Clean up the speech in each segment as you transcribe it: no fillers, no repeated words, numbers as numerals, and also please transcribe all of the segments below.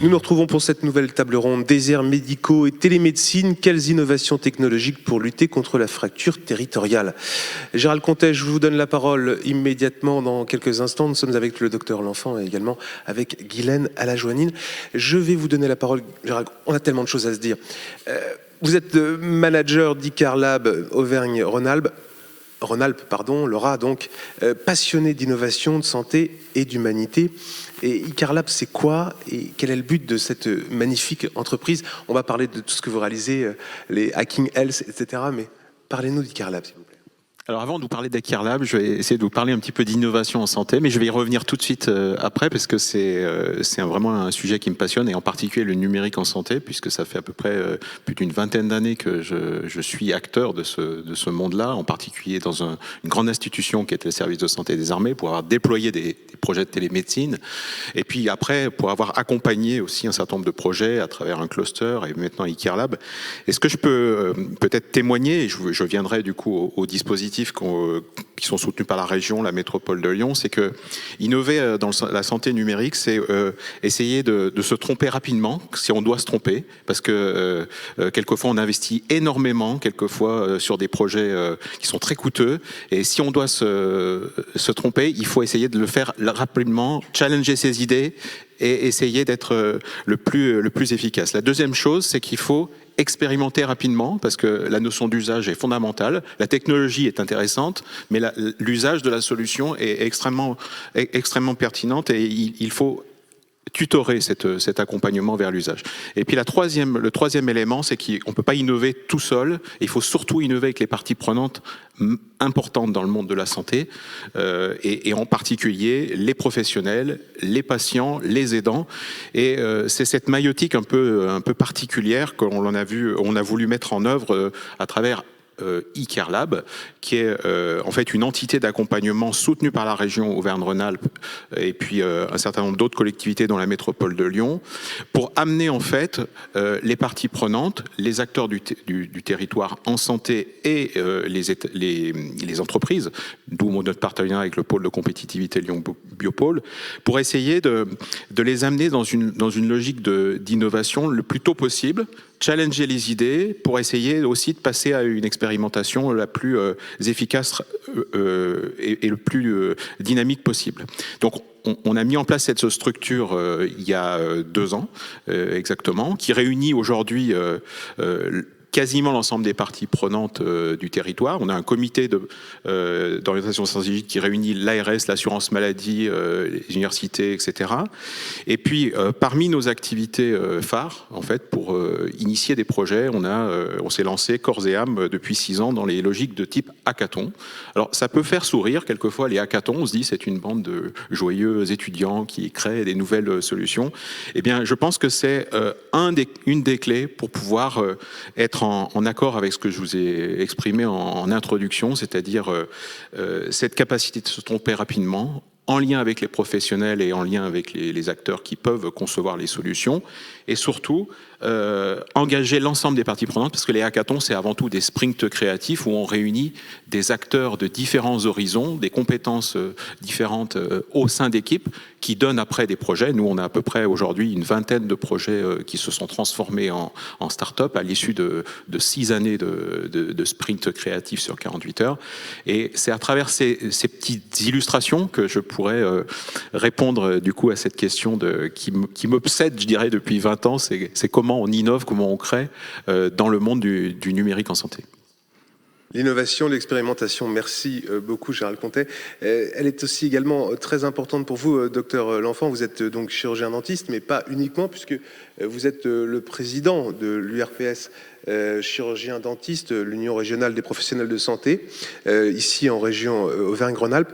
Nous nous retrouvons pour cette nouvelle table ronde déserts médicaux et télémédecine. Quelles innovations technologiques pour lutter contre la fracture territoriale? Gérald Contet, je vous donne la parole immédiatement dans quelques instants. Nous sommes avec le docteur L'Enfant et également avec Guylaine Alajoanine. Je vais vous donner la parole. Gérald, on a tellement de choses à se dire. Vous êtes manager d'Icarlab Auvergne-Rhône-Alpes. Laura, donc, passionnée d'innovation, de santé et d'humanité. Et Icarlab, c'est quoi et quel est le but de cette magnifique entreprise? On va parler de tout ce que vous réalisez, les Hacking Health, etc. Mais parlez-nous d'Icarlab, s'il vous plaît. Alors avant de vous parler d'Icarlab, je vais essayer de vous parler un petit peu d'innovation en santé, mais je vais y revenir tout de suite après parce que c'est vraiment un sujet qui me passionne et en particulier le numérique en santé puisque ça fait à peu près plus d'une vingtaine d'années que je suis acteur de ce monde-là, en particulier dans une grande institution qui était le service de santé des armées pour avoir déployé des projets de télémédecine et puis après pour avoir accompagné aussi un certain nombre de projets à travers un cluster et maintenant Icarlab. Et ce que je peux peut-être témoigner, et je viendrai du coup au dispositif qui sont soutenus par la région, la métropole de Lyon, c'est que innover dans la santé numérique, c'est essayer de se tromper rapidement, si on doit se tromper, parce que quelquefois on investit énormément, quelquefois sur des projets qui sont très coûteux, et si on doit se tromper, il faut essayer de le faire rapidement, challenger ses idées et essayer d'être le plus efficace. La deuxième chose, c'est qu'il faut expérimenter rapidement parce que la notion d'usage est fondamentale. La technologie est intéressante, mais l'usage de la solution est extrêmement pertinente et il faut tutorer cet accompagnement vers l'usage. Et puis le troisième élément, c'est qu'on ne peut pas innover tout seul. Il faut surtout innover avec les parties prenantes importantes dans le monde de la santé, et en particulier les professionnels, les patients, les aidants. Et c'est cette maïotique un peu particulière qu'on a voulu mettre en œuvre à travers Icarlab, qui est en fait une entité d'accompagnement soutenue par la région Auvergne-Rhône-Alpes et puis un certain nombre d'autres collectivités dans la métropole de Lyon, pour amener en fait les parties prenantes, les acteurs du territoire en santé et les entreprises, d'où notre partenariat avec le pôle de compétitivité Lyon Biopôle, pour essayer de les amener dans une logique d'innovation le plus tôt possible, challenger les idées pour essayer aussi de passer à une expérimentation la plus efficace et le plus dynamique possible. Donc on a mis en place cette structure il y a 2 ans exactement, qui réunit aujourd'hui quasiment l'ensemble des parties prenantes du territoire. On a un comité d'orientation stratégique qui réunit l'ARS, l'assurance maladie, les universités, etc. Et puis, parmi nos activités phares, en fait, pour initier des projets, on s'est lancé corps et âme depuis 6 ans dans les logiques de type hackathon. Alors, ça peut faire sourire quelquefois les hackathons. On se dit c'est une bande de joyeux étudiants qui créent des nouvelles solutions. Eh bien, je pense que c'est une des clés pour pouvoir être en accord avec ce que je vous ai exprimé en introduction, c'est-à-dire cette capacité de se tromper rapidement, en lien avec les professionnels et en lien avec les acteurs qui peuvent concevoir les solutions, et surtout engager l'ensemble des parties prenantes, parce que les hackathons, c'est avant tout des sprints créatifs où on réunit des acteurs de différents horizons, des compétences différentes au sein d'équipes qui donnent après des projets. Nous, on a à peu près aujourd'hui une vingtaine de projets qui se sont transformés en start-up à l'issue de 6 années de sprint créatifs sur 48 heures. Et c'est à travers ces petites illustrations que je pourrais répondre du coup à cette question qui m'obsède, je dirais, depuis 20 ans, c'est comment on innove, comment on crée dans le monde du numérique en santé. L'innovation, l'expérimentation, merci beaucoup Gérald Contet. Elle est aussi également très importante pour vous, docteur L'Enfant. Vous êtes donc chirurgien dentiste, mais pas uniquement, puisque vous êtes le président de l'URPS, chirurgien dentiste, l'Union régionale des professionnels de santé, ici en région Auvergne-Rhône-Alpes.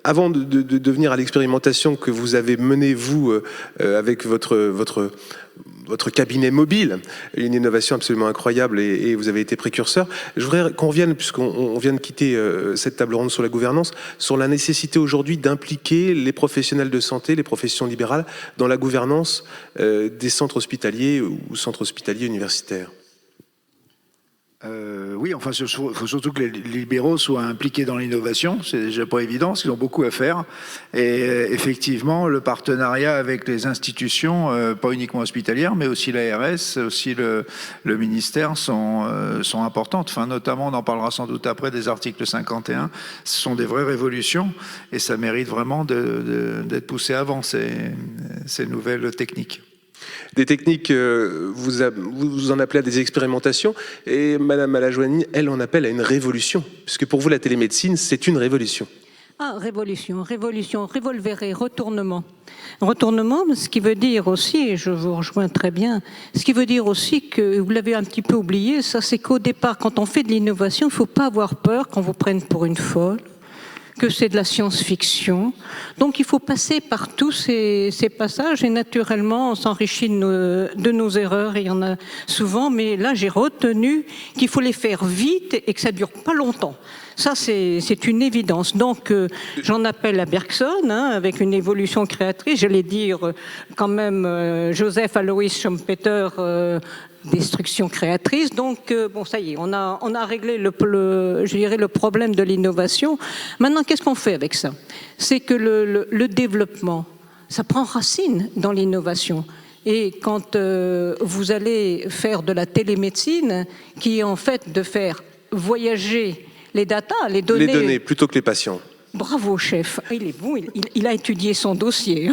Avant de venir à l'expérimentation que vous avez menée, vous, avec votre cabinet mobile, une innovation absolument incroyable et vous avez été précurseur. Je voudrais qu'on revienne, puisqu'on vient de quitter cette table ronde sur la gouvernance, sur la nécessité aujourd'hui d'impliquer les professionnels de santé, les professions libérales, dans la gouvernance des centres hospitaliers ou centres hospitaliers universitaires. Oui, enfin, il faut surtout que les libéraux soient impliqués dans l'innovation. C'est déjà pas évident, parce qu'ils ont beaucoup à faire. Et effectivement, le partenariat avec les institutions, pas uniquement hospitalières, mais aussi l'ARS, aussi le ministère, sont importantes. Enfin, notamment, on en parlera sans doute après, des articles 51. Ce sont des vraies révolutions, et ça mérite vraiment d'être poussé avant, ces nouvelles techniques. Des techniques, vous en appelez à des expérimentations, et Madame Malajoigny, elle en appelle à une révolution, puisque pour vous, la télémédecine, c'est une révolution. Ah, révolution, revolveré, retournement. Retournement, ce qui veut dire aussi, et je vous rejoins très bien, ce qui veut dire aussi que, vous l'avez un petit peu oublié, ça c'est qu'au départ, quand on fait de l'innovation, il ne faut pas avoir peur qu'on vous prenne pour une folle, que c'est de la science-fiction. Donc il faut passer par tous ces passages, et naturellement on s'enrichit de nos erreurs, et il y en a souvent, mais là j'ai retenu qu'il faut les faire vite et que ça ne dure pas longtemps. Ça, c'est une évidence. Donc, j'en appelle à Bergson, avec une évolution créatrice. J'allais dire quand même Joseph Alois Schumpeter, destruction créatrice. Donc, bon, ça y est, on a réglé je dirais, le problème de l'innovation. Maintenant, qu'est-ce qu'on fait avec ça? C'est que le développement, ça prend racine dans l'innovation. Et quand vous allez faire de la télémédecine, qui est en fait de faire voyager les datas, les données. Les données plutôt que les patients. Bravo, chef. Il est bon, il a étudié son dossier.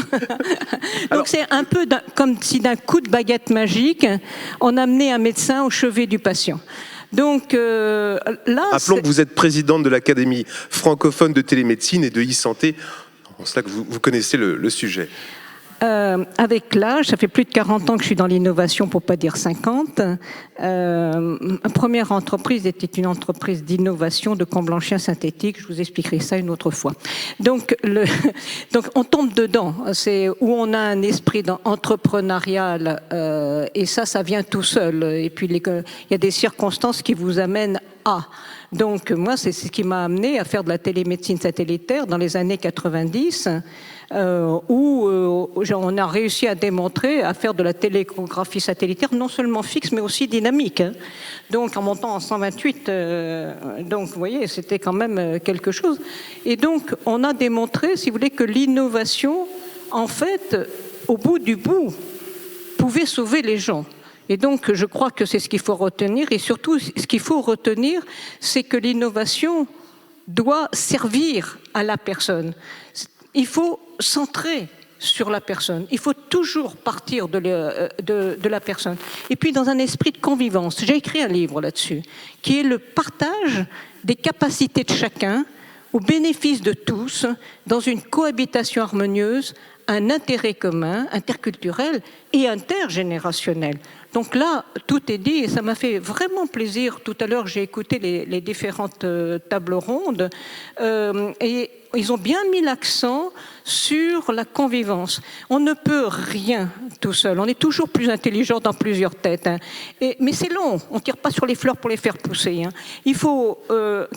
Donc c'est un peu comme si d'un coup de baguette magique, on amenait un médecin au chevet du patient. Donc là... Rappelons que vous êtes présidente de l'Académie francophone de télémédecine et de e-santé. C'est là que vous connaissez le sujet. Avec l'âge, ça fait plus de 40 ans que je suis dans l'innovation, pour pas dire 50. Ma première entreprise était une entreprise d'innovation de camp blanchien synthétique. Je vous expliquerai ça une autre fois. Donc on tombe dedans. C'est où on a un esprit entrepreneurial, et ça vient tout seul. Et puis il y a des circonstances qui vous amènent à. Donc moi, c'est ce qui m'a amené à faire de la télémédecine satellitaire dans les années 90. Où on a réussi à démontrer, à faire de la téléchographie satellitaire, non seulement fixe, mais aussi dynamique. Donc, en montant en 128, donc, vous voyez, c'était quand même quelque chose. Et donc, on a démontré, si vous voulez, que l'innovation, en fait, au bout du bout, pouvait sauver les gens. Et donc, je crois que c'est ce qu'il faut retenir. Et surtout, ce qu'il faut retenir, c'est que l'innovation doit servir à la personne. Il faut centrer sur la personne. Il faut toujours partir de la personne. Et puis dans un esprit de convivence, j'ai écrit un livre là-dessus, qui est le partage des capacités de chacun au bénéfice de tous, dans une cohabitation harmonieuse, un intérêt commun, interculturel et intergénérationnel. Donc là, tout est dit et ça m'a fait vraiment plaisir. Tout à l'heure, j'ai écouté les différentes tables rondes et ils ont bien mis l'accent sur la convivence. On ne peut rien tout seul. On est toujours plus intelligent dans plusieurs têtes. Mais c'est long. On ne tire pas sur les fleurs pour les faire pousser. Il faut,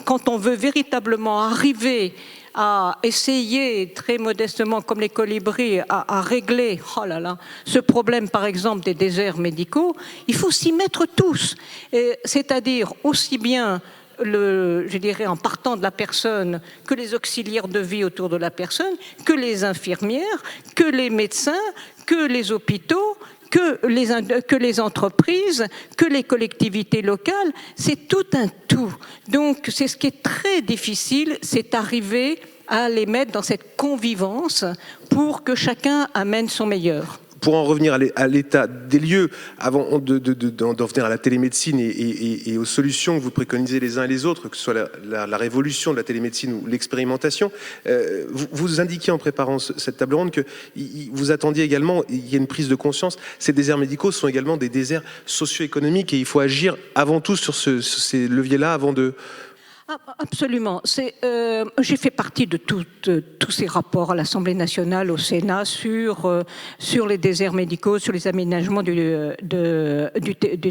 quand on veut véritablement arriver à essayer très modestement, comme les colibris, à régler ce problème, par exemple, des déserts médicaux, il faut s'y mettre tous. C'est-à-dire aussi bien je dirais en partant de la personne, que les auxiliaires de vie autour de la personne, que les infirmières, que les médecins, que les hôpitaux, que les entreprises, que les collectivités locales. C'est tout un tout. Donc c'est ce qui est très difficile, c'est arriver à les mettre dans cette convivence pour que chacun amène son meilleur. Pour en revenir à l'état des lieux, avant d'en venir à la télémédecine et aux solutions que vous préconisez les uns et les autres, que ce soit la révolution de la télémédecine ou l'expérimentation, vous indiquiez en préparant cette table ronde que vous attendiez également, il y a une prise de conscience, ces déserts médicaux sont également des déserts socio-économiques et il faut agir avant tout sur ces leviers-là avant de... Absolument. J'ai fait partie de tous ces rapports à l'Assemblée nationale, au Sénat, sur les déserts médicaux, sur les aménagements du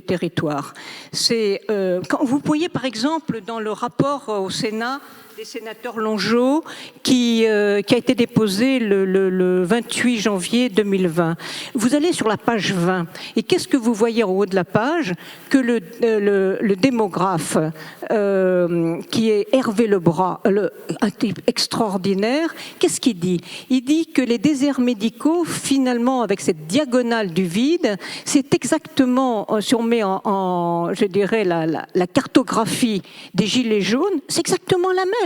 territoire. Quand vous voyez, par exemple, dans le rapport au Sénat Des sénateurs Longeau qui a été déposé le 28 janvier 2020. Vous allez sur la page 20 et qu'est-ce que vous voyez en haut de la page? Que le démographe qui est Hervé Lebras, un type extraordinaire, qu'est-ce qu'il dit? Il dit que les déserts médicaux, finalement, avec cette diagonale du vide, c'est exactement, si on met je dirais, la cartographie des gilets jaunes, c'est exactement la même.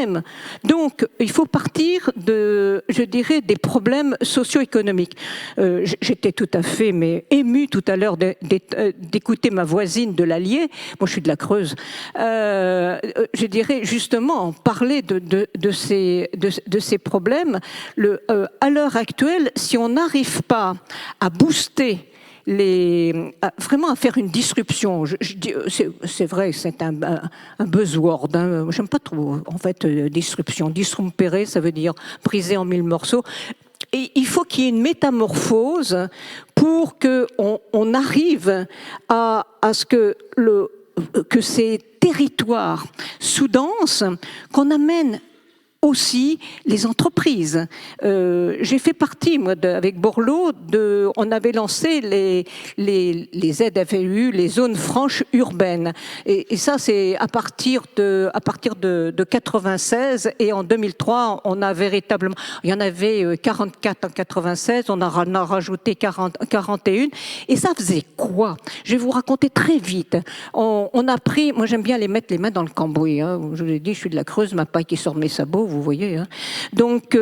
Donc, il faut partir je dirais, des problèmes socio-économiques. J'étais tout à fait émue tout à l'heure d'écouter ma voisine de l'Allier. Moi, je suis de la Creuse. Je dirais justement parler de ces problèmes. À l'heure actuelle, si on n'arrive pas à booster vraiment à faire une disruption. C'est vrai, c'est un buzzword. Hein. J'aime pas trop, en fait, disruption. Disrompere, ça veut dire briser en 1000 morceaux. Et il faut qu'il y ait une métamorphose pour qu'on arrive à ce que ces territoires sous-denses, qu'on amène aussi les entreprises. J'ai fait partie, moi, avec Borloo, on avait lancé les ZFU, les zones franches urbaines. Et ça, c'est à partir de 96, et en 2003, on a véritablement, il y en avait 44 en 96, on en a rajouté 41. Et ça faisait quoi? Je vais vous raconter très vite. On a pris, moi j'aime bien les mettre les mains dans le cambouis. Hein. Je vous ai dit, je suis de la Creuse, ma paille qui sort de mes sabots, vous voyez. Hein. Donc,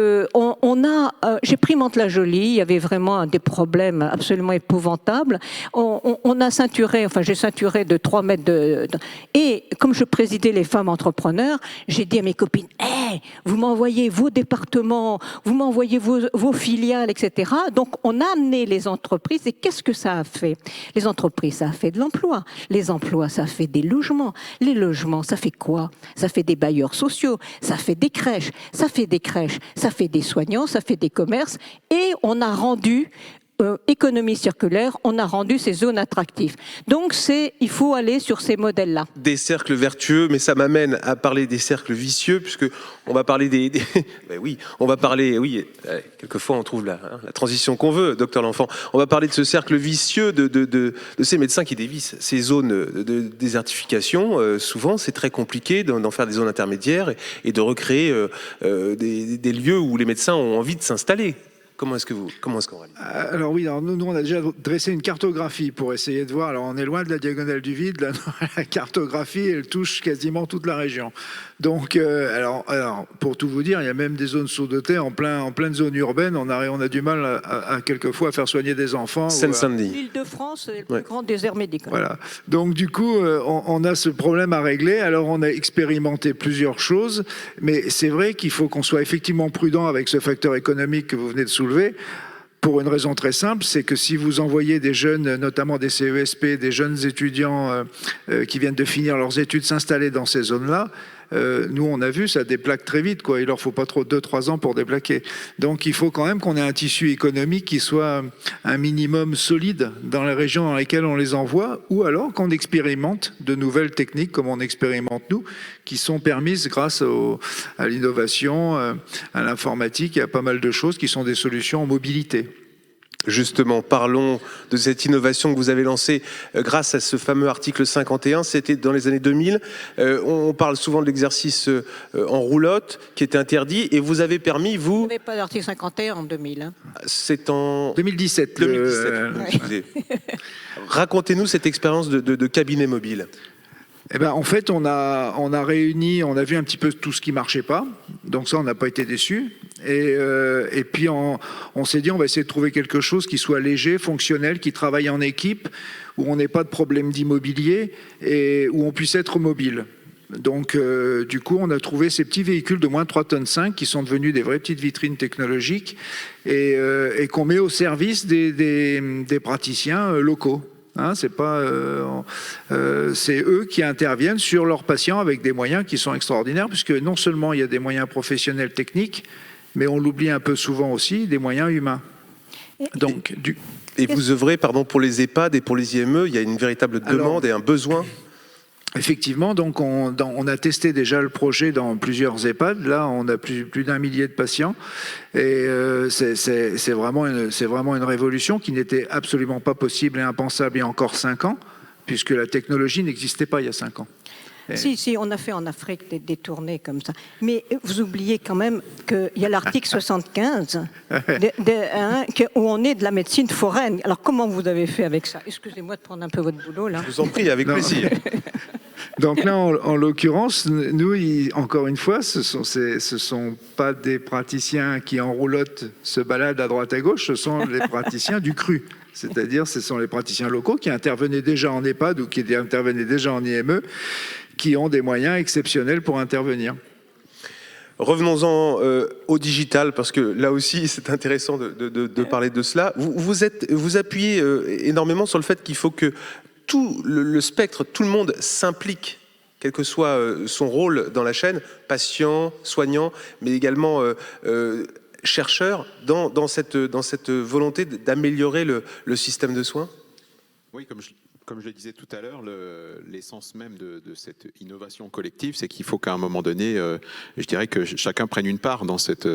j'ai pris Mantes-la-Jolie, il y avait vraiment des problèmes absolument épouvantables. On a ceinturé, enfin j'ai ceinturé de 3 mètres et comme je présidais les femmes entrepreneurs, j'ai dit à mes copines, hey, vous m'envoyez vos départements, vous m'envoyez vos filiales, etc. Donc, on a amené les entreprises et qu'est-ce que ça a fait? Les entreprises, ça a fait de l'emploi. Les emplois, ça fait des logements. Les logements, ça fait quoi? Ça fait des bailleurs sociaux, ça fait des crèches, ça fait des soignants, ça fait des commerces et on a rendu économie circulaire, on a rendu ces zones attractives. Donc il faut aller sur ces modèles-là. Des cercles vertueux, mais ça m'amène à parler des cercles vicieux, puisque on va parler ben oui, on va parler, oui, quelquefois on trouve la transition qu'on veut, docteur L'Enfant. On va parler de ce cercle vicieux de ces médecins qui dévissent ces zones de désertification. Souvent, c'est très compliqué d'en faire des zones intermédiaires et de recréer des lieux où les médecins ont envie de s'installer. Comment est-ce qu'on réalise? Alors oui, nous on a déjà dressé une cartographie pour essayer de voir. Alors on est loin de la diagonale du vide. La cartographie, elle touche quasiment toute la région. Donc, alors pour tout vous dire, il y a même des zones sous-dotées en pleine zone urbaine. On a du mal à quelquefois à faire soigner des enfants. Seine-Saint-Denis. L'Île-de-France est le plus grand désert médical. Voilà. Donc du coup, on a ce problème à régler. Alors on a expérimenté plusieurs choses, mais c'est vrai qu'il faut qu'on soit effectivement prudent avec ce facteur économique que vous venez de soulever. Pour une raison très simple, c'est que si vous envoyez des jeunes, notamment des CESP, des jeunes étudiants qui viennent de finir leurs études, s'installer dans ces zones-là, nous on a vu, ça déplaque très vite, quoi. Il leur faut pas trop 2-3 ans pour déplaquer. Donc il faut quand même qu'on ait un tissu économique qui soit un minimum solide dans les régions dans lesquelles on les envoie, ou alors qu'on expérimente de nouvelles techniques comme on expérimente nous, qui sont permises grâce à l'innovation, à l'informatique. Il y a pas mal de choses qui sont des solutions en mobilité. Justement, parlons de cette innovation que vous avez lancée grâce à ce fameux article 51. C'était dans les années 2000. On parle souvent de l'exercice en roulotte qui était interdit et vous avez permis, vous... Il n'y avait pas d'article 51 en 2000. Hein. C'est en... 2017. Excusez. Racontez-nous cette expérience de cabinet mobile. Eh ben, en fait, on a réuni, on a vu un petit peu tout ce qui marchait pas. Donc ça, on n'a pas été déçus. Et puis, on s'est dit, on va essayer de trouver quelque chose qui soit léger, fonctionnel, qui travaille en équipe, où on n'ait pas de problème d'immobilier et où on puisse être mobile. Donc, du coup, on a trouvé ces petits véhicules de moins de 3,5 tonnes qui sont devenus des vraies petites vitrines technologiques et qu'on met au service des praticiens locaux. Hein, c'est eux qui interviennent sur leurs patients avec des moyens qui sont extraordinaires, puisque non seulement il y a des moyens professionnels techniques, mais on l'oublie un peu souvent aussi, des moyens humains. Donc, et vous œuvrez, pour les EHPAD et pour les IME, il y a une véritable demande et un besoin. Effectivement, donc on a testé déjà le projet dans plusieurs EHPAD. Là, on a plus d'un millier de patients. Et c'est vraiment une révolution qui n'était absolument pas possible et impensable il y a encore 5 ans, puisque la technologie n'existait pas il y a 5 ans. Si, on a fait en Afrique des tournées comme ça. Mais vous oubliez quand même qu'il y a l'article 75 où on est de la médecine foraine. Alors comment vous avez fait avec ça? Excusez-moi de prendre un peu votre boulot là. Je vous en prie, avec plaisir. Donc là, en l'occurrence, nous, encore une fois, ce sont pas des praticiens qui en roulotte se baladent à droite à gauche, ce sont les praticiens du cru. C'est-à-dire, ce sont les praticiens locaux qui intervenaient déjà en EHPAD ou qui intervenaient déjà en IME, qui ont des moyens exceptionnels pour intervenir. Revenons-en au digital, parce que là aussi, c'est intéressant de parler de cela. Vous appuyez énormément sur le fait qu'il faut que tout le spectre, tout le monde s'implique, quel que soit son rôle dans la chaîne, patient, soignant, mais également chercheur, dans cette volonté d'améliorer le système de soins. Oui, comme je le disais tout à l'heure, l'essence même de cette innovation collective, c'est qu'il faut qu'à un moment donné, je dirais que chacun prenne une part dans cet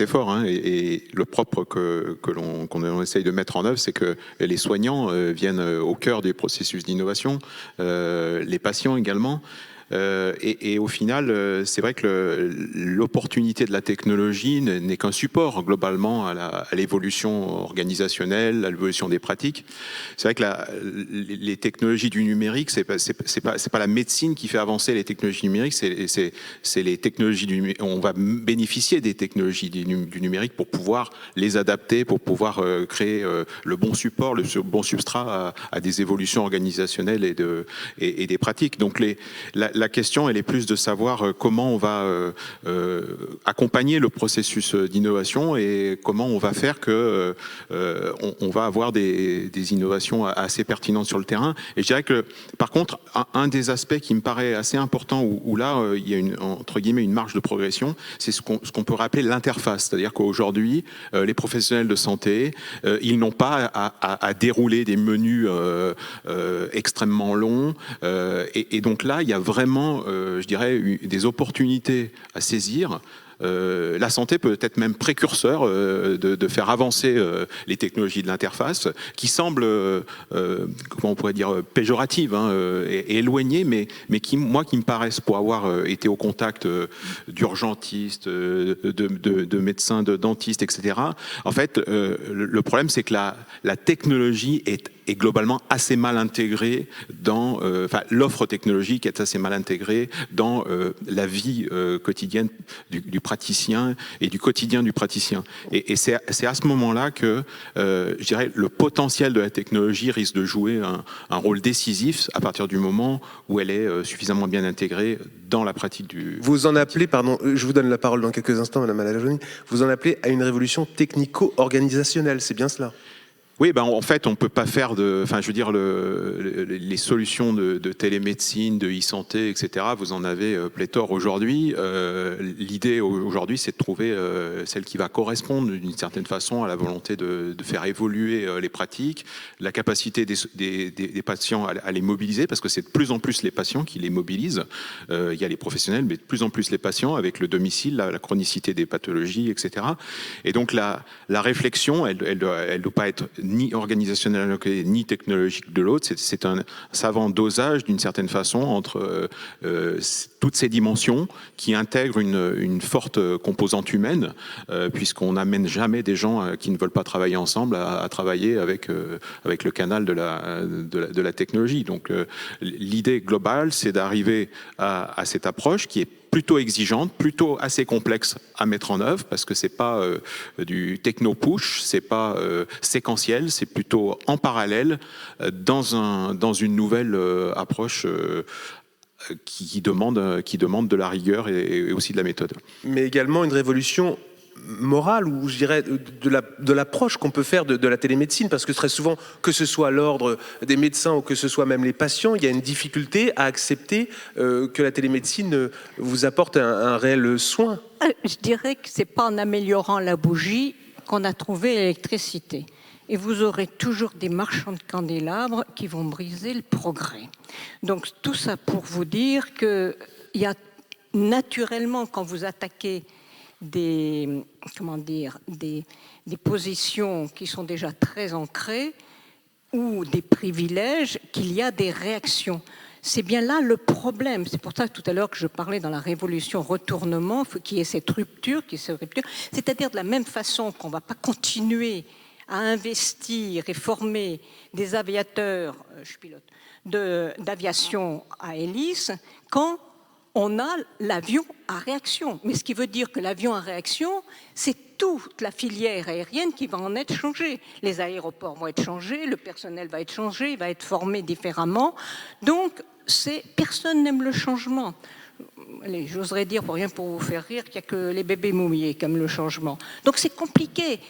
effort. Hein, et le propre qu'on essaye de mettre en œuvre, c'est que les soignants viennent au cœur des processus d'innovation, les patients également. Et au final, c'est vrai que l'opportunité de la technologie n'est qu'un support globalement à l'évolution organisationnelle, à l'évolution des pratiques. C'est vrai que les technologies du numérique, c'est pas la médecine qui fait avancer les technologies numériques, c'est les technologies du numérique. On va bénéficier des technologies du numérique pour pouvoir les adapter, pour pouvoir créer le bon support, le bon substrat à des évolutions organisationnelles et des pratiques. Donc la question, elle est plus de savoir comment on va accompagner le processus d'innovation et comment on va faire que on va avoir des innovations assez pertinentes sur le terrain. Et je dirais que, par contre, un des aspects qui me paraît assez important, où là, il y a entre guillemets une marge de progression, c'est ce qu'on peut rappeler l'interface. C'est-à-dire qu'aujourd'hui, les professionnels de santé, ils n'ont pas à dérouler des menus extrêmement longs. Et donc là, il y a vraiment, je dirais, des opportunités à saisir. La santé peut être même précurseur de faire avancer les technologies de l'interface, qui semblent, comment on pourrait dire, péjoratives et éloignées, mais qui me paraissent, pour avoir été au contact d'urgentistes, de médecins, de dentistes, etc. En fait, le problème, c'est que la technologie est globalement assez mal intégrée dans, l'offre technologique est assez mal intégrée dans la vie quotidienne du praticien et du quotidien du praticien. Et c'est à ce moment-là que, je dirais, le potentiel de la technologie risque de jouer un rôle décisif à partir du moment où elle est suffisamment bien intégrée dans la pratique du... Vous en appelez, pardon, je vous donne la parole dans quelques instants, Madame Malajoni, vous en appelez à une révolution technico-organisationnelle, c'est bien cela? Oui, en fait, on peut pas faire les solutions de télémédecine, de e-santé, etc. Vous en avez pléthore aujourd'hui. L'idée aujourd'hui, c'est de trouver celle qui va correspondre d'une certaine façon à la volonté de faire évoluer les pratiques, la capacité des patients à les mobiliser, parce que c'est de plus en plus les patients qui les mobilisent. Il y a les professionnels, mais de plus en plus les patients, avec le domicile, la chronicité des pathologies, etc. Et donc la réflexion, elle doit pas être ni organisationnel ni technologique de l'autre. C'est un savant dosage d'une certaine façon entre toutes ces dimensions qui intègrent une forte composante humaine, puisqu'on n'amène jamais des gens qui ne veulent pas travailler ensemble à travailler avec le canal de la technologie. Donc l'idée globale, c'est d'arriver à cette approche qui est plutôt exigeante, plutôt assez complexe à mettre en œuvre, parce que c'est pas du techno-push, c'est pas séquentiel, c'est plutôt en parallèle dans une nouvelle approche qui demande de la rigueur et aussi de la méthode. Mais également une révolution morale, ou je dirais de l'approche qu'on peut faire de la télémédecine, parce que très souvent, que ce soit l'ordre des médecins ou que ce soit même les patients, il y a une difficulté à accepter que la télémédecine vous apporte un réel soin. Je dirais que c'est pas en améliorant la bougie qu'on a trouvé l'électricité. et vous aurez toujours des marchands de candélabres qui vont briser le progrès. Donc tout ça pour vous dire qu'il y a naturellement, quand vous attaquez des positions qui sont déjà très ancrées ou des privilèges, qu'il y a des réactions. C'est bien là le problème. C'est pour ça que tout à l'heure que je parlais dans la révolution retournement, qu'il y ait cette rupture, c'est-à-dire de la même façon qu'on ne va pas continuer à investir et former des aviateurs, je pilote, d'aviation à hélice, quand on a l'avion à réaction. Mais ce qui veut dire que l'avion à réaction, c'est toute la filière aérienne qui va en être changée. Les aéroports vont être changés, le personnel va être changé, il va être formé différemment. Donc, personne n'aime le changement. Allez, j'oserais dire, pour rien pour vous faire rire, qu'il n'y a que les bébés mouillés qui aiment le changement. Donc c'est compliqué.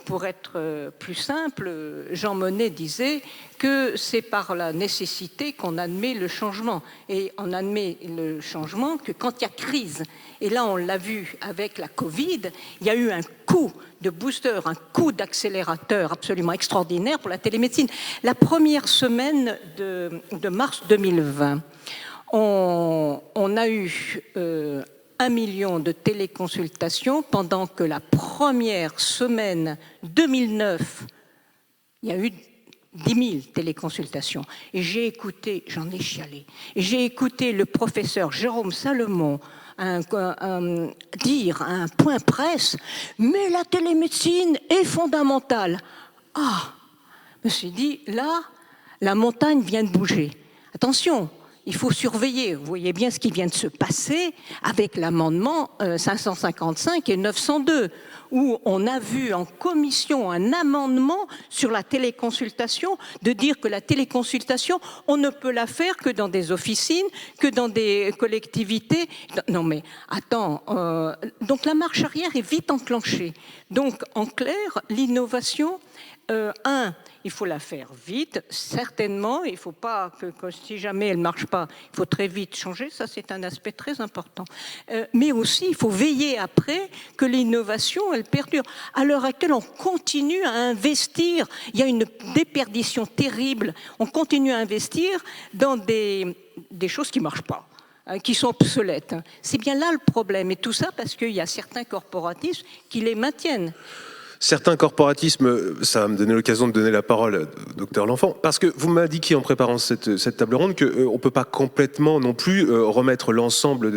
Pour être plus simple, Jean Monnet disait que c'est par la nécessité qu'on admet le changement. Et on admet le changement que quand il y a crise. Et là, on l'a vu avec la Covid, il y a eu un coup de booster, un coup d'accélérateur absolument extraordinaire pour la télémédecine. La première semaine de mars 2020, on a eu 1 million de téléconsultations pendant que la première semaine 2009, il y a eu 10 000 téléconsultations. Et j'ai écouté, j'en ai chialé, j'ai écouté le professeur Jérôme Salomon dire à un point presse « Mais la télémédecine est fondamentale ». Ah, je me suis dit, là, la montagne vient de bouger. Attention, il faut surveiller. Vous voyez bien ce qui vient de se passer avec l'amendement 555 et 902, où on a vu en commission un amendement sur la téléconsultation, de dire que la téléconsultation, on ne peut la faire que dans des officines, que dans des collectivités. Non mais, attends, donc la marche arrière est vite enclenchée. Donc, en clair, l'innovation, il faut la faire vite, certainement. Il ne faut pas que si jamais elle ne marche pas, il faut très vite changer. Ça, c'est un aspect très important. Mais aussi, il faut veiller après que l'innovation, elle perdure. À l'heure actuelle, on continue à investir. Il y a une déperdition terrible. On continue à investir dans des choses qui ne marchent pas, qui sont obsolètes. C'est bien là le problème. Et tout ça parce qu'il y a certains corporatismes qui les maintiennent. Certains corporatismes, ça va me donner l'occasion de donner la parole au docteur L'Enfant, parce que vous m'indiquiez en préparant cette table ronde qu'on ne peut pas complètement non plus remettre l'ensemble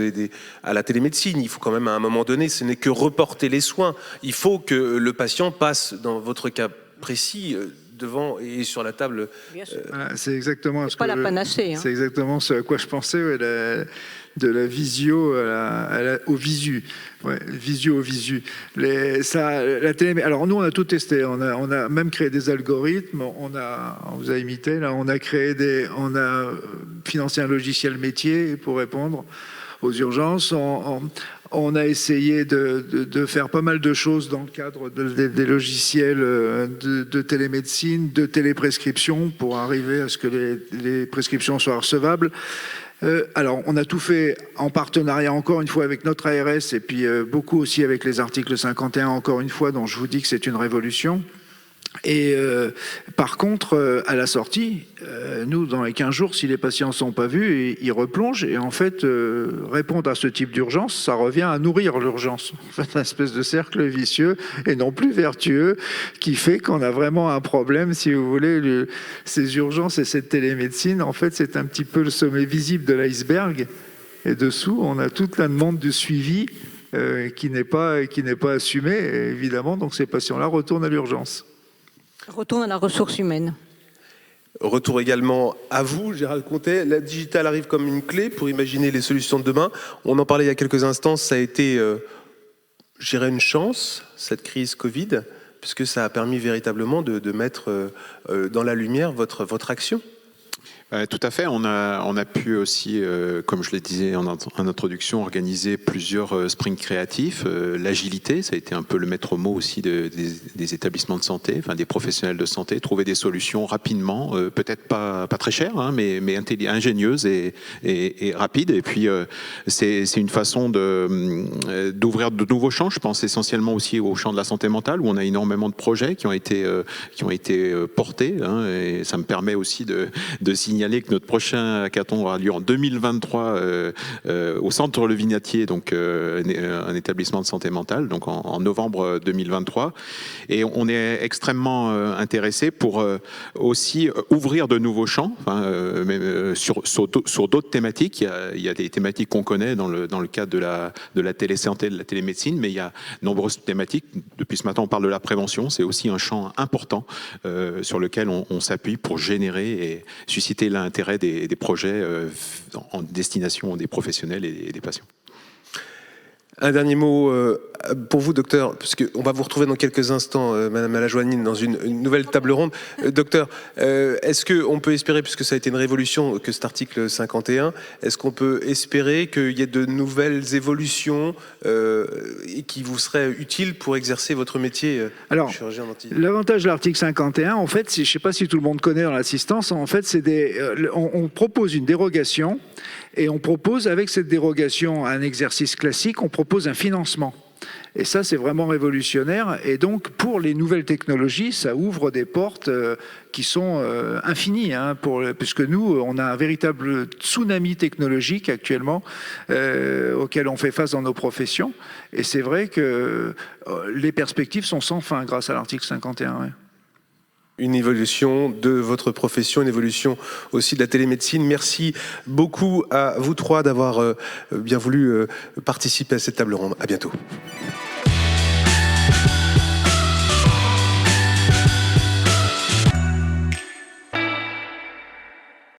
à la télémédecine. Il faut quand même à un moment donné, ce n'est que reporter les soins. Il faut que le patient passe, dans votre cas précis, devant et sur la table. C'est exactement pas la panacée. C'est exactement ce à quoi je pensais, de la visio au visu. Ouais, visio au visu. Alors nous, on a tout testé. On a même créé des algorithmes. On vous a imité là. On a financé un logiciel métier pour répondre aux urgences. On a essayé de faire pas mal de choses dans le cadre des logiciels de télémédecine, de téléprescription, pour arriver à ce que les prescriptions soient recevables. Alors, on a tout fait en partenariat, encore une fois, avec notre ARS, et puis beaucoup aussi avec les articles 51, encore une fois, dont je vous dis que c'est une révolution. Et par contre, à la sortie, nous, dans les 15 jours, si les patients ne sont pas vus, ils replongent. Et en fait, répondre à ce type d'urgence, ça revient à nourrir l'urgence. En fait, une espèce de cercle vicieux et non plus vertueux qui fait qu'on a vraiment un problème, si vous voulez. Ces urgences et cette télémédecine, en fait, c'est un petit peu le sommet visible de l'iceberg. Et dessous, on a toute la demande de suivi qui n'est pas assumée, évidemment. Donc ces patients-là retournent à l'urgence. Retourne à la ressource humaine. Retour également à vous, Gérald Contet. La digitale arrive comme une clé pour imaginer les solutions de demain. On en parlait il y a quelques instants, ça a été, je dirais, une chance, cette crise Covid, puisque ça a permis véritablement de mettre dans la lumière votre action. Tout à fait. On a pu aussi, comme je le disais en introduction, organiser plusieurs sprints créatifs. L'agilité, ça a été un peu le maître mot aussi des établissements de santé, enfin des professionnels de santé, trouver des solutions rapidement, peut-être pas très chères, hein, mais ingénieuses et rapides. Et puis c'est une façon d'ouvrir de nouveaux champs. Je pense essentiellement aussi au champ de la santé mentale, où on a énormément de projets qui ont été portés, hein, et ça me permet aussi de signaler que notre prochain hackathon aura lieu en 2023 au Centre Le Vignatier, donc un établissement de santé mentale, donc en novembre 2023. Et on est extrêmement intéressé pour aussi ouvrir de nouveaux champs, hein, sur d'autres thématiques. Il y a des thématiques qu'on connaît dans le cadre de la télésanté, de la télémédecine, mais il y a de nombreuses thématiques. Depuis ce matin, on parle de la prévention. C'est aussi un champ important sur lequel on s'appuie pour générer et susciter l'intérêt des projets en destination des professionnels et des patients. Un dernier mot pour vous, docteur, parce qu'on va vous retrouver dans quelques instants, Madame Alajoanine, dans une nouvelle table ronde. Docteur, est-ce qu'on peut espérer, puisque ça a été une révolution, que cet article 51, est-ce qu'on peut espérer qu'il y ait de nouvelles évolutions qui vous seraient utiles pour exercer votre métier de chirurgien dentiste? L'avantage de l'article 51, en fait, je ne sais pas si tout le monde connaît dans l'assistance, en fait, on propose une dérogation. Et on propose, avec cette dérogation, un exercice classique, on propose un financement. Et ça, c'est vraiment révolutionnaire. Et donc, pour les nouvelles technologies, ça ouvre des portes qui sont infinies. Hein, puisque nous, on a un véritable tsunami technologique actuellement auquel on fait face dans nos professions. Et c'est vrai que les perspectives sont sans fin grâce à l'article 51. Ouais. Une évolution de votre profession, une évolution aussi de la télémédecine. Merci beaucoup à vous trois d'avoir bien voulu participer à cette table ronde. À bientôt.